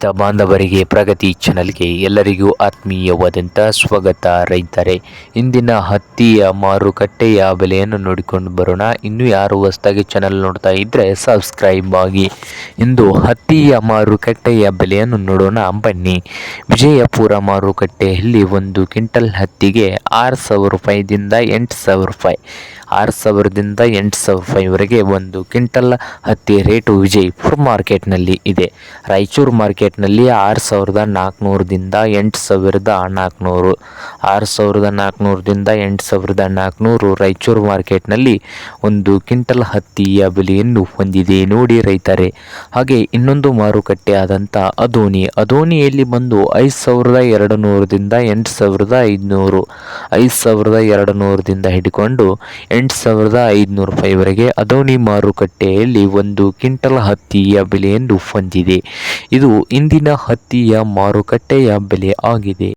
ರೈತ ಬಾಂಧವರಿಗೆ ಪ್ರಗತಿ ಚಾನಲ್ಗೆ ಎಲ್ಲರಿಗೂ ಆತ್ಮೀಯವಾದಂಥ ಸ್ವಾಗತ. ರೈತರೇ, ಇಂದಿನ ಹತ್ತಿಯ ಮಾರುಕಟ್ಟೆಯ ಬೆಲೆಯನ್ನು ನೋಡಿಕೊಂಡು ಬರೋಣ. ಇನ್ನು ಯಾರು ಹೊಸದಾಗಿ ಚಾನಲ್ ನೋಡ್ತಾ ಇದ್ದರೆ ಸಬ್ಸ್ಕ್ರೈಬ್ ಆಗಿ. ಇಂದು ಹತ್ತಿಯ ಮಾರುಕಟ್ಟೆಯ ಬೆಲೆಯನ್ನು ನೋಡೋಣ ಬನ್ನಿ. ವಿಜಯಪುರ ಮಾರುಕಟ್ಟೆಯಲ್ಲಿ ಒಂದು ಕ್ವಿಂಟಲ್ ಹತ್ತಿಗೆ 6,000 ರೂಪಾಯಿದಿಂದ 8,000 ರೂಪಾಯಿ, 6,000ದಿಂದ 8,000 ರೂಪಾಯಿವರೆಗೆ ಒಂದು ಕ್ವಿಂಟಲ್ ಹತ್ತಿ ರೇಟು ವಿಜಯಪುರ ಮಾರ್ಕೆಟ್ನಲ್ಲಿ ಇದೆ. ರಾಯಚೂರು ಮಾರ್ಕೆಟ್ನಲ್ಲಿ 6,400ದಿಂದ 8,400, 6,400ದಿಂದ 8,400 ರಾಯಚೂರು ಮಾರ್ಕೆಟ್ನಲ್ಲಿ ಒಂದು ಕ್ವಿಂಟಲ್ ಹತ್ತಿಯ ಬೆಲೆಯನ್ನು ಹೊಂದಿದೆ ನೋಡಿ ರೈತರೇ. ಹಾಗೆ ಇನ್ನೊಂದು ಮಾರುಕಟ್ಟೆ ಆದಂಥ ಅದೋನಿಯಲ್ಲಿ ಬಂದು 5,200ದಿಂದ 8,500, 5,200ದಿಂದ ಹಿಡ್ಕೊಂಡು 8,500 ರೂಪಾಯಿವರೆಗೆ ಅದೋನಿ ಮಾರುಕಟ್ಟೆಯಲ್ಲಿ ಒಂದು ಕ್ವಿಂಟಲ್ ಹತ್ತಿಯ ಬೆಲೆಯನ್ನು ಹೊಂದಿದೆ. ಇದು ಇಂದಿನ ಹತ್ತಿಯ ಮಾರುಕಟ್ಟೆಯ ಬೆಲೆ ಆಗಿದೆ.